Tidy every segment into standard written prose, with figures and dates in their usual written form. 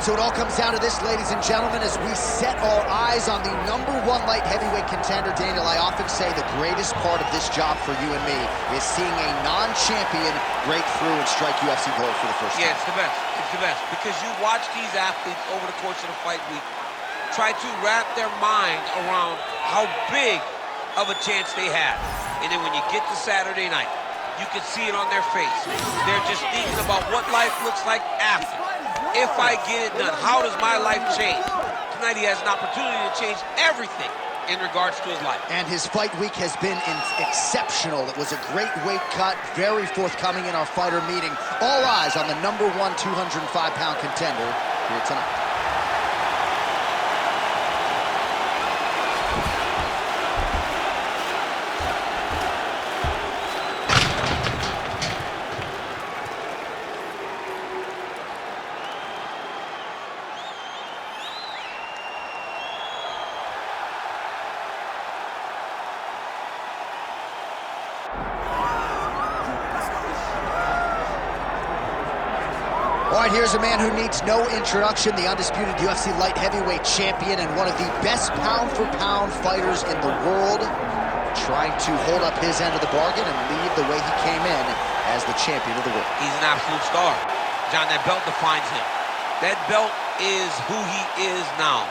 right, so it all comes down to this, ladies and gentlemen, as we set our eyes on the #1 light heavyweight contender. Daniel, I often say the greatest part of this job for you and me is seeing a non-champion break through and strike UFC gold for the first time. Yeah, it's the best. It's the best. Because you watch these athletes over the course of the fight week try to wrap their mind around how big of a chance they have. And then when you get to Saturday night, you can see it on their face. They're just thinking about what life looks like after. If I get it done, how does my life change? Tonight he has an opportunity to change everything in regards to his life. And his fight week has been exceptional. It was a great weight cut, very forthcoming in our fighter meeting. All eyes on the #1 205-pound contender here tonight. All right, here's a man who needs no introduction, the undisputed UFC light heavyweight champion and one of the best pound-for-pound fighters in the world, trying to hold up his end of the bargain and leave the way he came in as the champion of the world. He's an absolute star. John, that belt defines him. That belt is who he is now.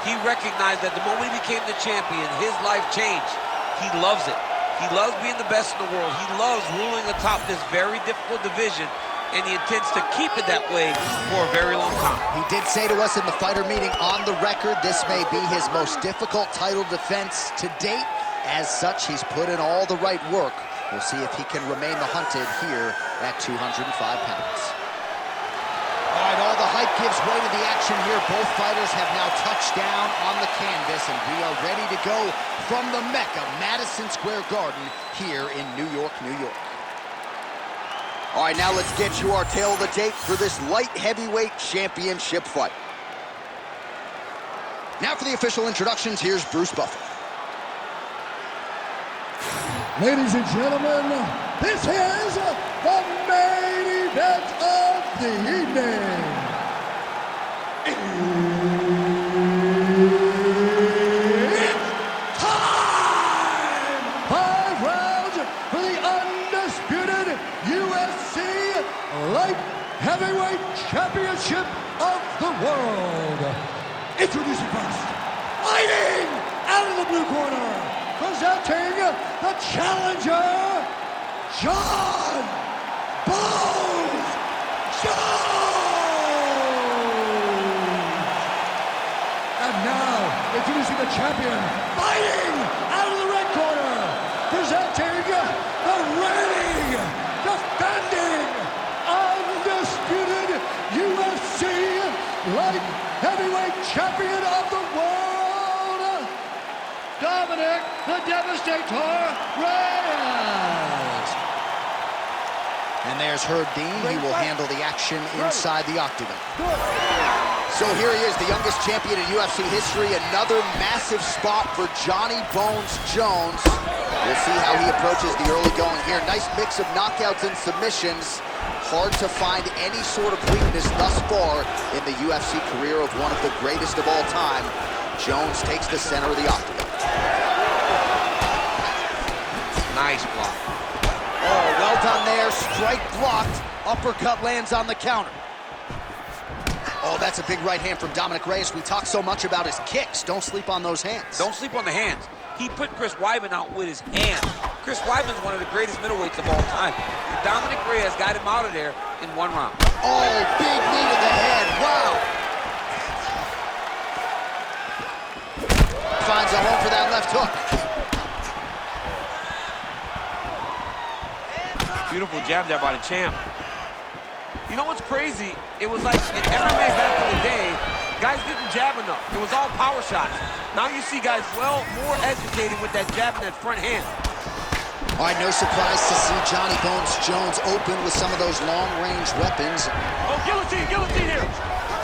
He recognized that the moment he became the champion, his life changed. He loves it. He loves being the best in the world. He loves ruling atop this very difficult division, and he intends to keep it that way for a very long time. He did say to us in the fighter meeting on the record, this may be his most difficult title defense to date. As such, he's put in all the right work. We'll see if he can remain the hunted here at 205 pounds. All right, all the hype gives way to the action here. Both fighters have now touched down on the canvas, and we are ready to go from the Mecca, Madison Square Garden, here in New York, New York. All right, now let's get you our tale of the tape for this light heavyweight championship fight. Now for the official introductions, here's Bruce Buffer. Ladies and gentlemen, this is the main event of the evening. It's time! 5 rounds for the undisputed UFC Light Heavyweight Championship of the world. Introducing first, fighting out of the blue corner, presenting the challenger, John Bones Jones. And now, introducing the champion, fighting out of the red corner, presenting the reigning, defending, undisputed UFC light heavyweight champion of the world, Dominick the Devastator Reyes. And there's Herb Dean. He will handle the action inside the octagon. So here he is, the youngest champion in UFC history. Another massive spot for Johnny Bones Jones. We'll see how he approaches the early going here. Nice mix of knockouts and submissions. Hard to find any sort of weakness thus far in the UFC career of one of the greatest of all time. Jones takes the center of the octagon. Nice block. Oh, well done there. Strike blocked. Uppercut lands on the counter. Oh, that's a big right hand from Dominick Reyes. We talk so much about his kicks. Don't sleep on those hands. Don't sleep on the hands. He put Chris Weidman out with his hands. Chris Weidman's one of the greatest middleweights of all time. And Dominick Reyes got him out of there in 1 round. Oh, big knee to the head. Wow. Finds a home for that left hook. Beautiful jab there by the champ. You know what's crazy? It was like in MMA back in the day, guys didn't jab enough. It was all power shots. Now you see guys more educated with that jab and that front hand. All right, no surprise to see Johnny Bones Jones open with some of those long-range weapons. Oh, guillotine here.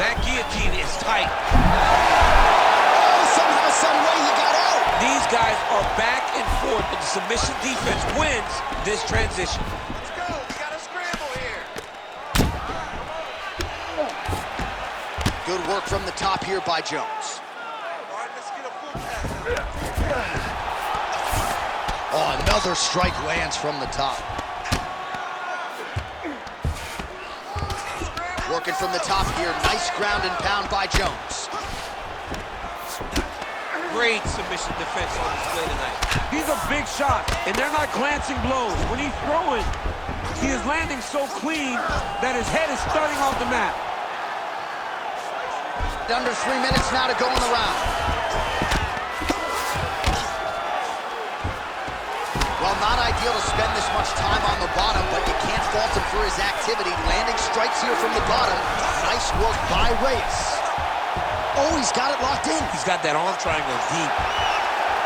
That guillotine is tight. Oh, somehow, some way he got out. These guys are back and forth, but the submission defense wins this transition. Let's go. We got a scramble here. Good work from the top here by Jones. All right, let's get a full pass. Oh, another strike lands from the top. Working from the top here. Nice ground and pound by Jones. Great submission defense on display tonight. He's a big shot, and they're not glancing blows. When he's throwing, he is landing so clean that his head is starting off the mat. Under 3 minutes now to go in the round. Well, not ideal to spend this much time on the bottom, but you can't fault him for his activity. Landing strikes here from the bottom. Nice work by Reyes. Oh, he's got it locked in. He's got that arm triangle deep.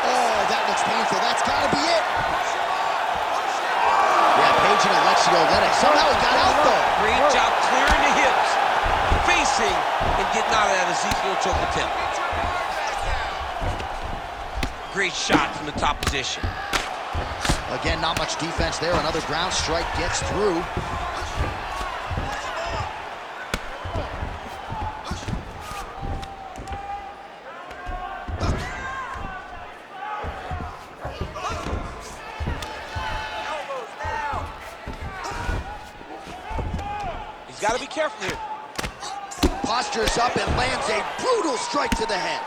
Oh, that looks painful. That's got to be it. Yeah, Page and Alexio let it. Somehow he got out, though. Great job clearing the hips, facing, and getting out of that Ezekiel choke attempt. Great shot from the top position. Again, not much defense there. Another ground strike gets through. He's got to be careful here. Postures up and lands a brutal strike to the head.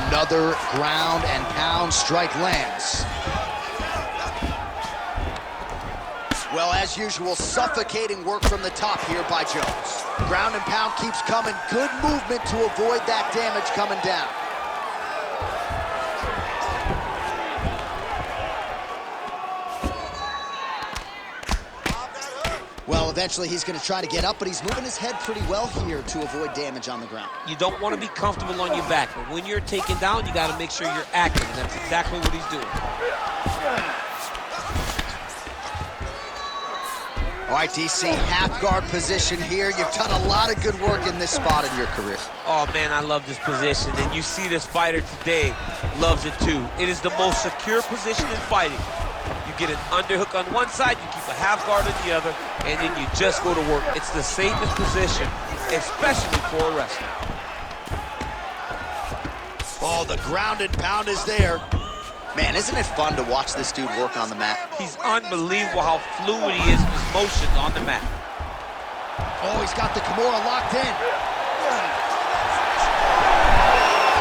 Another ground and pound strike lands. Well, as usual, suffocating work from the top here by Jones. Ground and pound keeps coming. Good movement to avoid that damage coming down. Well, eventually he's going to try to get up, but he's moving his head pretty well here to avoid damage on the ground. You don't want to be comfortable on your back, but when you're taken down, you got to make sure you're active, and that's exactly what he's doing. All right, DC, half guard position here. You've done a lot of good work in this spot in your career. Oh, man, I love this position, and you see this fighter today loves it, too. It is the most secure position in fighting. You get an underhook on one side, you keep a half guard on the other, and then you just go to work. It's the safest position, especially for a wrestler. Oh, the ground and pound is there. Man, isn't it fun to watch this dude work on the mat? He's unbelievable how fluid he is in his motions on the mat. Oh, he's got the Kimura locked in.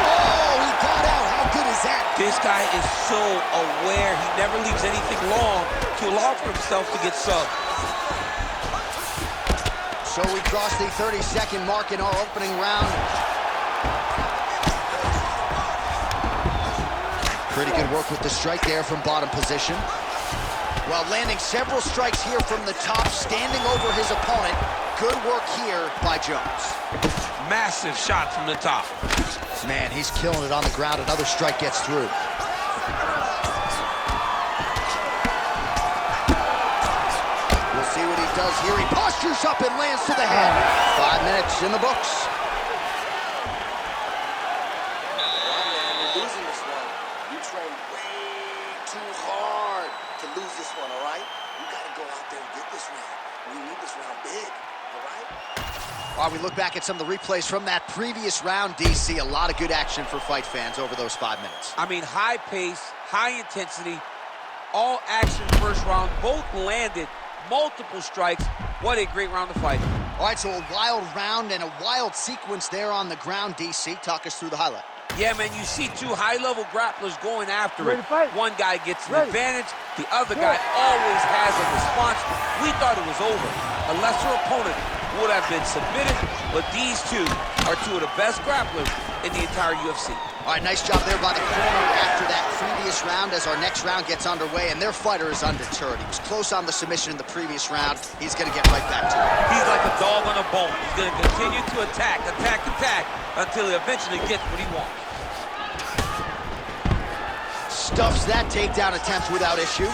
Oh, he got out. How good is that? This guy is so aware. He never leaves anything long to allow for himself to get subbed. So we cross the 30-second mark in our opening round. Pretty good work with the strike there from bottom position. Well, landing several strikes here from the top, standing over his opponent. Good work here by Jones. Massive shot from the top. Man, he's killing it on the ground. Another strike gets through. We'll see what he does here. He postures up and lands to the head. 5 minutes in the books. While we look back at some of the replays from that previous round, DC, a lot of good action for fight fans over those 5 minutes. I mean, high pace, high intensity, all action first round, both landed multiple strikes. What a great round of fighting. All right, so a wild round and a wild sequence there on the ground, DC. Talk us through the highlight. Yeah, man, you see two high-level grapplers going after it. One guy gets an advantage, the other guy always has a response. We thought it was over. A lesser opponent would have been submitted, but these two are two of the best grapplers in the entire UFC. All right, nice job there by the corner after that previous round as our next round gets underway, and their fighter is undeterred. He was close on the submission in the previous round. He's going to get right back to it. He's like a dog on a bone. He's going to continue to attack, until he eventually gets what he wants. Stuffs that takedown attempt without issue.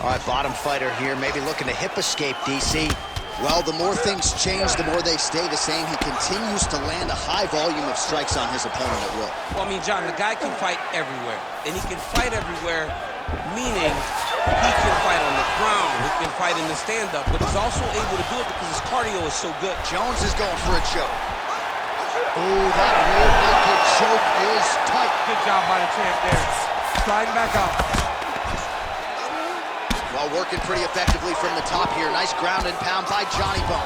All right, bottom fighter here, maybe looking to hip escape, DC. Well, the more things change, the more they stay the same. He continues to land a high volume of strikes on his opponent at will. Well, I mean, John, the guy can fight everywhere. And he can fight everywhere, meaning He can fight on the ground. He can fight in the stand-up, but he's also able to do it because his cardio is so good. Jones is going for a choke. Oh, that rear naked choke is tight. Good job by the champ there. Sliding back out. Well, working pretty effectively from the top here. Nice ground and pound by Johnny Bone.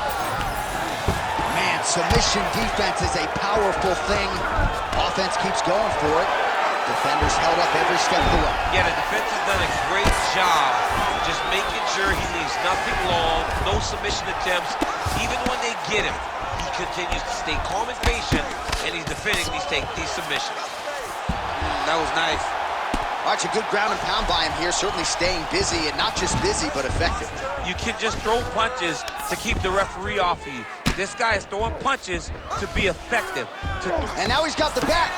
Man, submission defense is a powerful thing. Offense keeps going for it. Defenders held up every step of the way. Yeah, the defense has done a great job just making sure he leaves nothing long, no submission attempts. Even when they get him, he continues to stay calm and patient, and he's defending these submissions. That was nice. All right, a good ground and pound by him here, certainly staying busy, and not just busy, but effective. You can just throw punches to keep the referee off of you. This guy is throwing punches to be effective. And now he's got the back.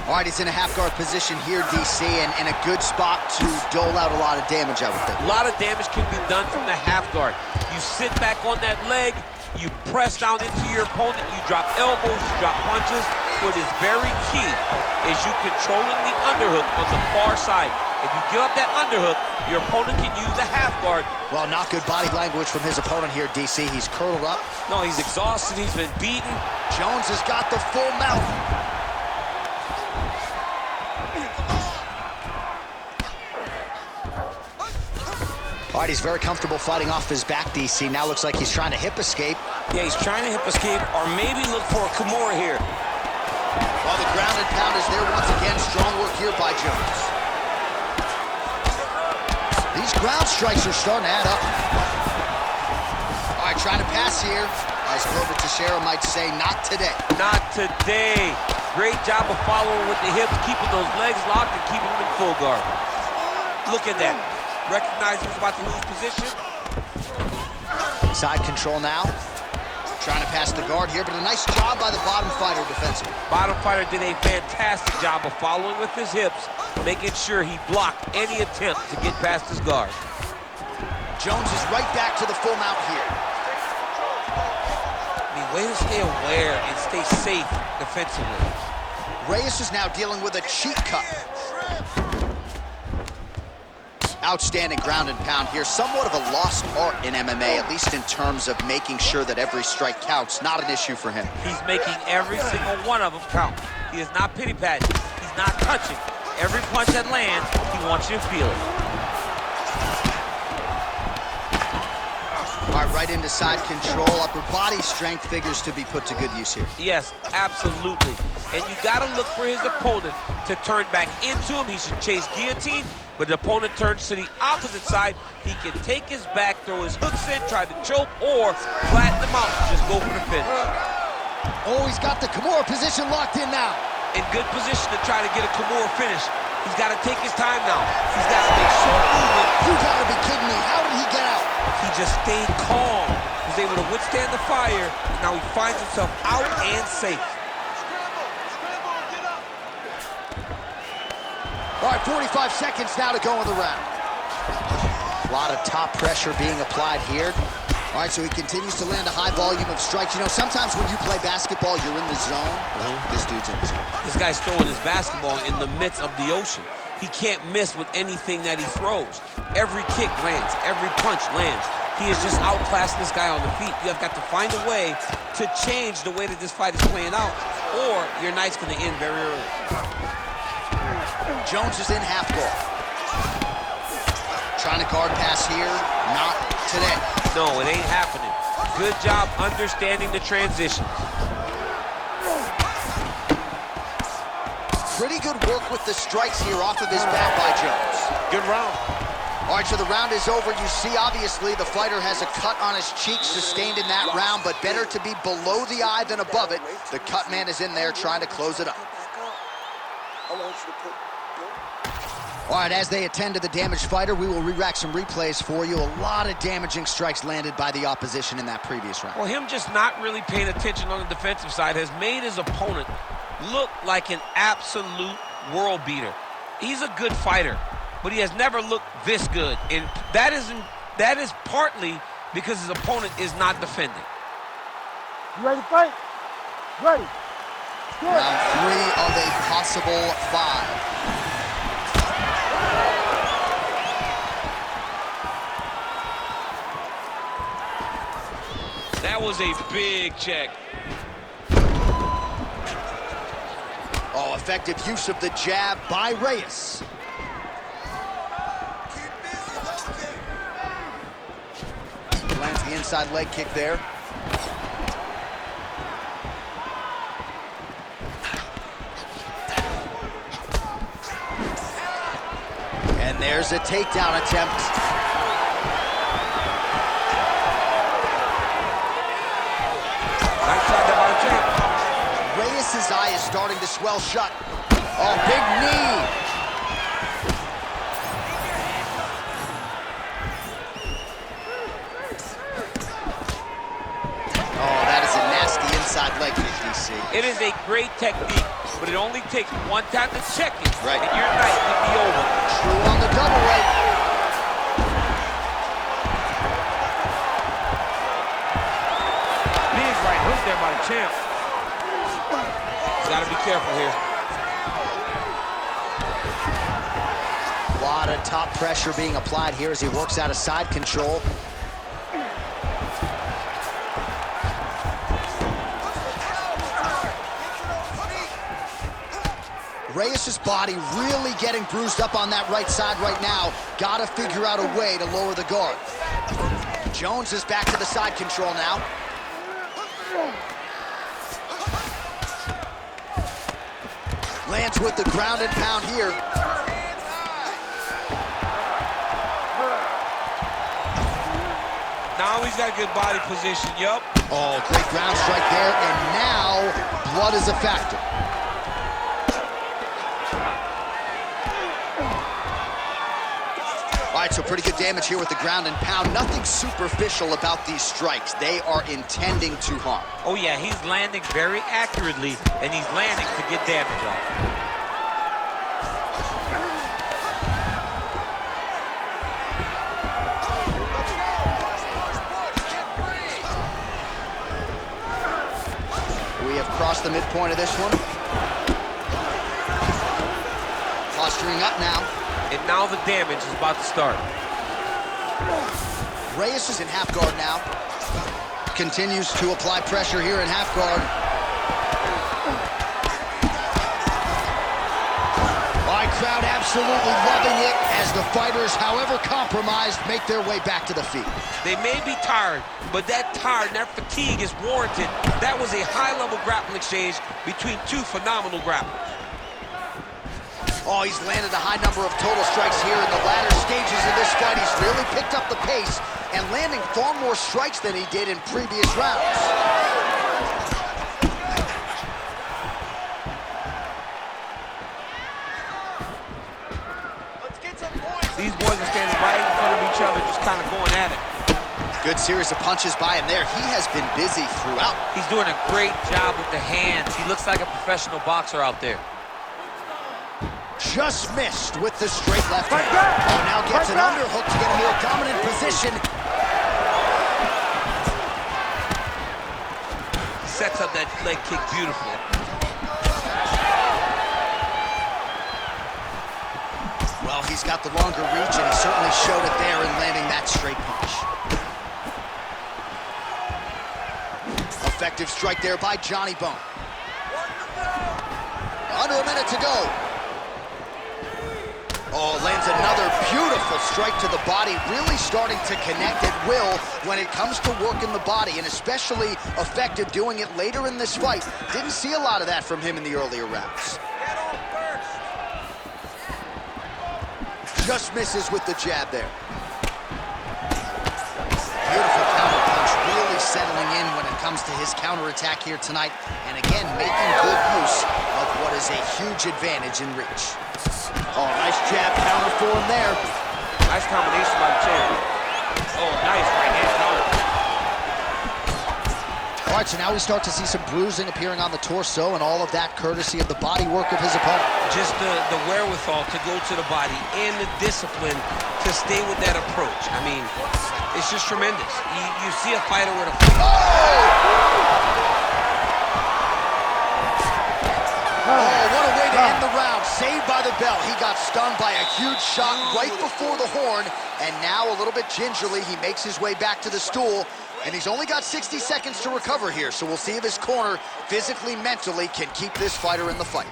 All right, he's in a half-guard position here, DC, and in a good spot to dole out a lot of damage, I would think. A lot of damage can be done from the half guard. You sit back on that leg, you press down into your opponent, you drop elbows, you drop punches. What is very key is you controlling the underhook on the far side. If you give up that underhook, your opponent can use the half guard. Well, not good body language from his opponent here, DC. He's curled up. No, he's exhausted, he's been beaten. Jones has got the full mount. All right, he's very comfortable fighting off his back, DC. Now looks like he's trying to hip escape. Yeah, he's trying to hip escape or maybe look for a Kimura here. While the ground and pound is there once again. Strong work here by Jones. These ground strikes are starting to add up. All right, trying to pass here. As Glover Teixeira might say, not today. Not today. Great job of following with the hips, keeping those legs locked and keeping them in full guard. Look at that. Recognize he was about to lose position. Side control now. Trying to pass the guard here, but a nice job by the bottom fighter defensively. Bottom fighter did a fantastic job of following with his hips, making sure he blocked any attempt to get past his guard. Jones is right back to the full mount here. I mean, way to stay aware and stay safe defensively. Reyes is now dealing with a cheek cut. Outstanding ground and pound here. Somewhat of a lost art in MMA, at least in terms of making sure that every strike counts. Not an issue for him. He's making every single one of them count. He is not pity-patting. He's not touching. Every punch that lands, he wants you to feel it. All right, right into side control. Upper body strength figures to be put to good use here. Yes, absolutely. And you got to look for his opponent to turn back into him. He should chase guillotine. But the opponent turns to the opposite side. He can take his back, throw his hooks in, try to choke, or flatten them out and just go for the finish. Oh, he's got the Kimura position locked in now. In good position to try to get a Kimura finish. He's got to take his time now. He's got to make short movement. You gotta be kidding me. How did he get out? He just stayed calm. He was able to withstand the fire. And now he finds himself out and safe. All right, 45 seconds now to go in the round. A lot of top pressure being applied here. All right, so he continues to land a high volume of strikes. You know, sometimes when you play basketball, you're in the zone. This dude's in the zone. This guy's throwing his basketball in the midst of the ocean. He can't miss with anything that he throws. Every kick lands, every punch lands. He is just outclassing this guy on the feet. You have got to find a way to change the way that this fight is playing out, or your night's gonna end very early. Jones is in half guard. Trying to guard pass here, not today. No, it ain't happening. Good job understanding the transitions. Pretty good work with the strikes here off of his back by Jones. Good round. All right, so the round is over. You see, obviously, the fighter has a cut on his cheek sustained in that round, but better to be below the eye than above it. The cut man is in there trying to close it up. All right, as they attend to the damaged fighter, we will re-rack some replays for you. A lot of damaging strikes landed by the opposition in that previous round. Well, him just not really paying attention on the defensive side has made his opponent look like an absolute world beater. He's a good fighter, but he has never looked this good. And that is partly because his opponent is not defending. You ready to fight? Ready. Round 3 of a possible 5. was a big check. Oh, effective use of the jab by Reyes. Lands the inside leg kick there. And there's a takedown attempt. Nice shot there by the champ. Reyes' eye is starting to swell shut. Oh, big knee. Oh, that is a nasty inside leg kick, DC. It is a great technique, but it only takes one time to check it, Right. and your night could be over. True on the double right. Big right hook there by the champ. Gotta be careful here. A lot of top pressure being applied here as he works out of side control. Reyes' body really getting bruised up on that right side right now. Gotta figure out a way to lower the guard. Jones is back to the side control now. Lands with the ground and pound here. Now he's got a good body position, yup. Oh, great ground strike there, and now blood is a factor. All right, so pretty good damage here with the ground and pound. Nothing superficial about these strikes. They are intending to harm. Oh yeah, he's landing very accurately, and he's landing to get damage off. We have crossed the midpoint of this one. Posturing up now. And now the damage is about to start. Reyes is in half guard now. Continues to apply pressure here in half guard. All right, crowd absolutely loving it as the fighters, however compromised, make their way back to the feet. They may be tired, but that tired and that fatigue is warranted. That was a high-level grappling exchange between two phenomenal grapplers. Oh, he's landed a high number of total strikes here in the latter stages of this fight. He's really picked up the pace and landing far more strikes than he did in previous rounds. These boys are standing right in front of each other, just kind of going at it. Good series of punches by him there. He has been busy throughout. He's doing a great job with the hands. He looks like a professional boxer out there. Just missed with the straight left hand. Oh, now gets an underhook to get a more dominant position. Sets up that leg kick beautifully. Well, he's got the longer reach, and he certainly showed it there in landing that straight punch. Effective strike there by Johnny Bone. Under a minute to go. Oh, lands another beautiful strike to the body, really starting to connect at will when it comes to working the body, and especially effective doing it later in this fight. Didn't see a lot of that from him in the earlier rounds. Just misses with the jab there. Beautiful counter punch, really settling in when it comes to his counterattack here tonight, and again, making good use of what is a huge advantage in reach. Oh, nice jab counter for him there. Nice combination by the champ. Oh, nice right hand counter. All right, so now we start to see some bruising appearing on the torso, and all of that courtesy of the body work of his opponent. Just the wherewithal to go to the body and the discipline to stay with that approach. I mean, it's just tremendous. You see a fighter with a... Oh, what a way to end the round. Saved by the bell. He got stung by a huge shot right before the horn, and now a little bit gingerly, he makes his way back to the stool. And he's only got 60 seconds to recover here, so we'll see if his corner, physically, mentally, can keep this fighter in the fight.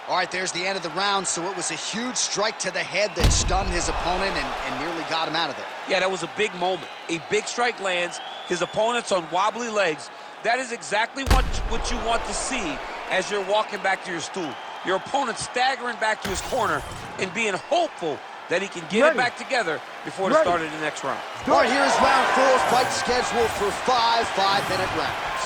All right, there's the end of the round, so it was a huge strike to the head that stunned his opponent and nearly got him out of there. Yeah, that was a big moment. A big strike lands, his opponent's on wobbly legs. That is exactly what you want to see as you're walking back to your stool. Your opponent staggering back to his corner and being hopeful that he can get it back together before the start of the next round. All right, here's round 4, fight scheduled for 5 5-minute rounds.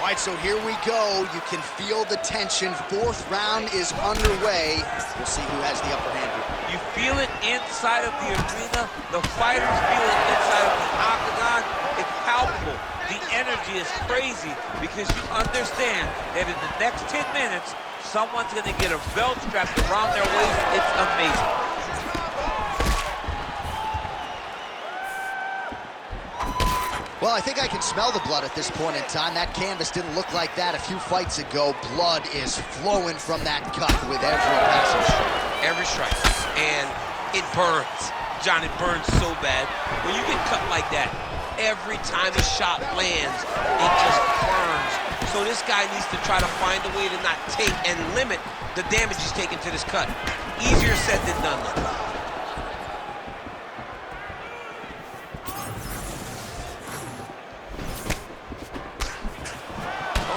All right, so here we go. You can feel the tension. 4th round is underway. We'll see who has the upper hand here. You feel it inside of the arena. The fighters feel it inside of the octagon. It's palpable. The energy is crazy because you understand that in the next 10 minutes, someone's going to get a belt strapped around their waist. It's amazing. Well, I think I can smell the blood at this point in time. That canvas didn't look like that a few fights ago. Blood is flowing from that cut with every passing strike. Every strike. And it burns. John, it burns so bad. When you get cut like that, every time a shot lands, it just burns. So this guy needs to try to find a way to not take and limit the damage he's taking to this cut. Easier said than done, though.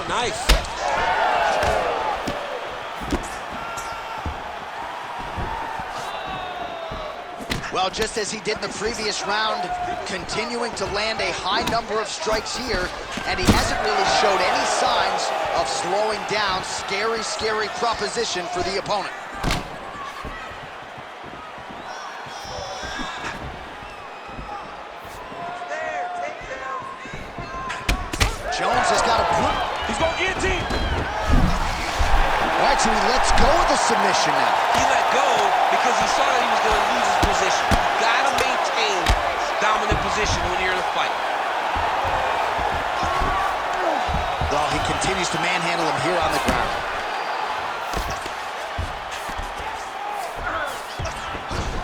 Nice. Well, just as he did in the previous round, continuing to land a high number of strikes here, and he hasn't really showed any signs of slowing down. Scary, scary proposition for the opponent. Jones has got a brutal. He's going to guillotine. All right, so he lets go of the submission now. He let go because he saw that he was going to lose his position. Got to maintain dominant position when you're in a fight. Well, he continues to manhandle him here on the ground.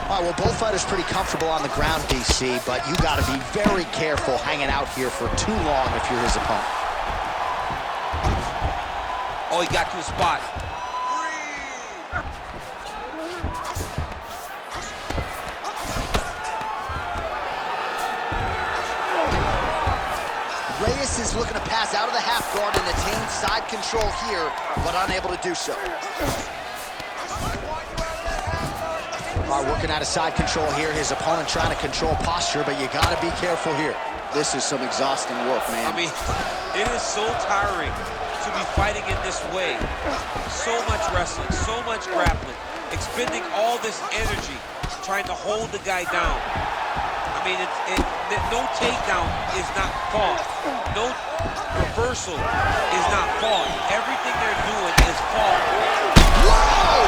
All right, well, both fighters pretty comfortable on the ground, DC, but you got to be very careful hanging out here for too long if you're his opponent. Oh, he got to a spot. Reyes is looking to pass out of the half guard and attain side control here, but unable to do so. All right, working out of side control here. His opponent trying to control posture, but you got to be careful here. This is some exhausting work, man. I mean, it is so tiring to be fighting in this way. So much wrestling, so much grappling, expending all this energy trying to hold the guy down. I mean, no takedown is not fault. No reversal is not fault. Everything they're doing is fault. Whoa!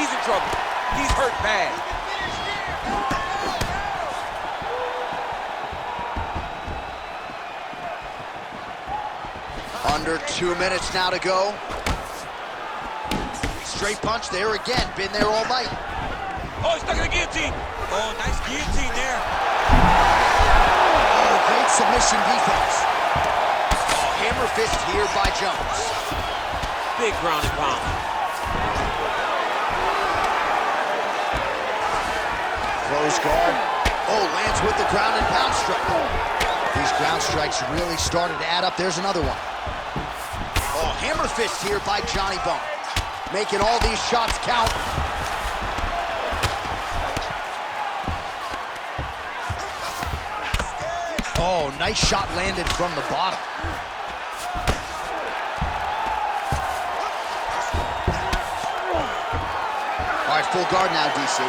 He's in trouble. He's hurt bad. Under 2 minutes now to go. Straight punch there again. Been there all night. Oh, he's stuck in the guillotine. Oh, nice guillotine there. Oh, great submission defense. Oh, hammer fist here by Jones. Big ground and pound. Close guard. Oh, lands with the ground and pound strike. These ground strikes really started to add up. There's another one. Oh, hammer fist here by Johnny Bone. Making all these shots count. Oh, nice shot landed from the bottom. All right, full guard now, DC.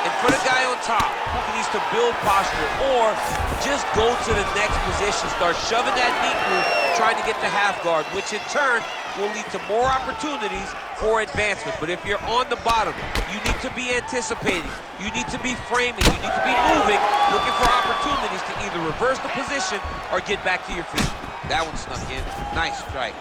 And put a guy on top who needs to build posture or just go to the next position, start shoving that knee through, trying to get the half guard, which in turn will lead to more opportunities for advancement. But if you're on the bottom, you need to be anticipating, you need to be framing, you need to be moving, looking for opportunities to either reverse the position or get back to your feet. That one snuck in. Nice strike.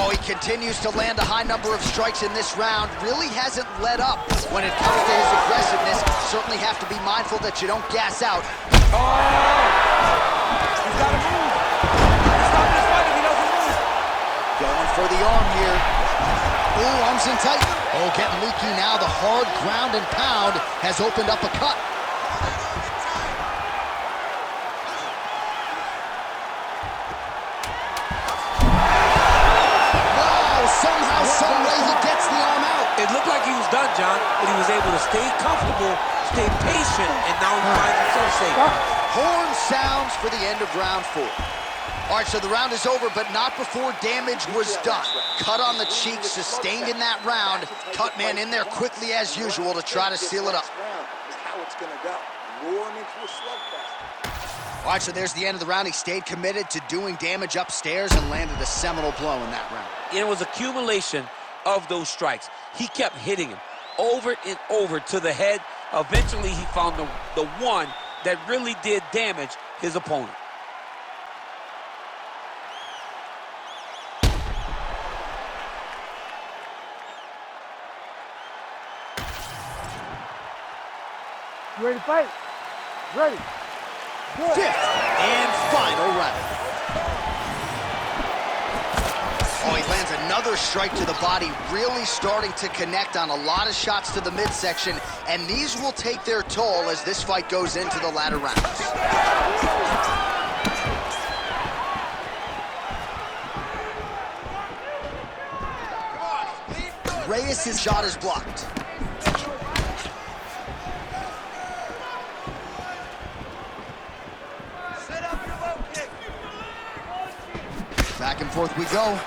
Oh, he continues to land a high number of strikes in this round. Really hasn't let up when it comes to his aggressiveness. Certainly have to be mindful that you don't gas out. Oh! He's got to move. Stop this fight if he doesn't move. Going for the arm here. Ooh, arms in tight. Oh, getting leaky now. The hard ground and pound has opened up a cut. Somehow, some way, he gets the arm out. It looked like he was done, John, but he was able to stay comfortable, stay patient, and now he finds himself safe. Horn sounds for the end of round 4. All right, so the round is over, but not before damage was done. Cut on the cheek, sustained in that round. Cut man in there quickly as usual to try to seal it up. All right, so there's the end of the round. He stayed committed to doing damage upstairs and landed a seminal blow in that round. It was accumulation of those strikes. He kept hitting him over and over to the head. Eventually, he found the one that really did damage his opponent. You ready to fight? Ready. Good. 5th and final round. Oh, he lands another strike to the body, really starting to connect on a lot of shots to the midsection, and these will take their toll as this fight goes into the latter rounds. Reyes' shot is blocked. Back and forth we go.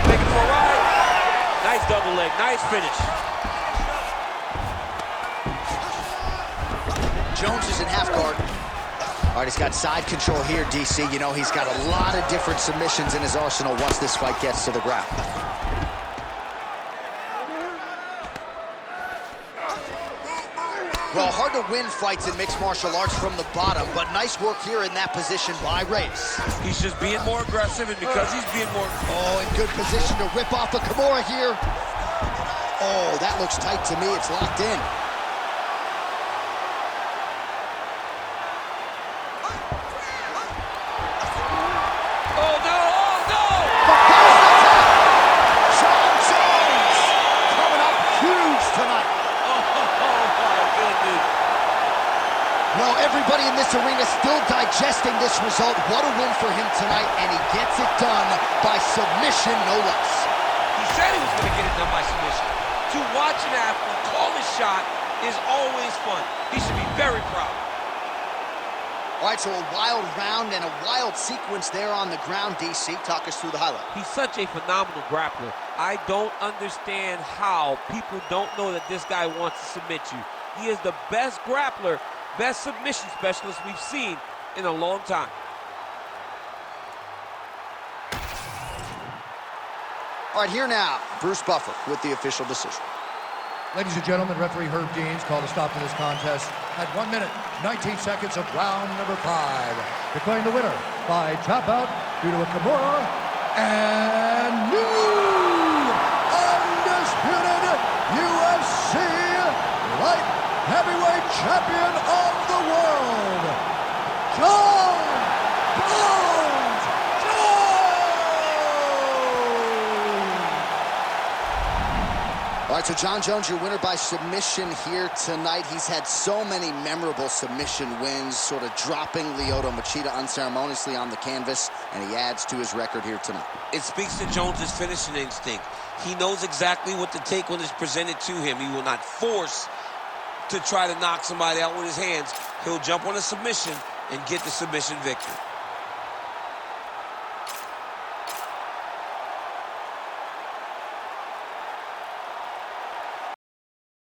Taking for a ride. Nice double leg, nice finish. Jones is in half guard. All right, he's got side control here, DC. You know, he's got a lot of different submissions in his arsenal once this fight gets to the ground. Well, hard to win fights in mixed martial arts from the bottom, but nice work here in that position by Reyes. He's just being more aggressive, and because he's being more... Oh, in good position to rip off a Kimura here. Oh, that looks tight to me. It's locked in. Oh, no! Oh, no! John Jones coming up huge tonight. Well, everybody in this arena still digesting this result. What a win for him tonight, and he gets it done by submission, no less. He said he was going to get it done by submission. To watch an athlete call his shot is always fun. He should be very proud. All right, so a wild round and a wild sequence there on the ground, DC. Talk us through the highlight. He's such a phenomenal grappler. I don't understand how people don't know that this guy wants to submit you. He is the best grappler, best submission specialist we've seen in a long time. All right, here now, Bruce Buffer with the official decision. Ladies and gentlemen, referee Herb Deans called a stop to this contest at 1 minute, 19 seconds of round number 5. Declaring the winner by tap out due to a Kimura and new undisputed UFC light heavyweight champion of the world, John Jones! All right, so John Jones, your winner by submission here tonight. He's had so many memorable submission wins, sort of dropping Lyoto Machida unceremoniously on the canvas, and he adds to his record here tonight. It speaks to Jones's finishing instinct. He knows exactly what to take when it's presented to him. He will not force to try to knock somebody out with his hands. He'll jump on a submission and get the submission victory.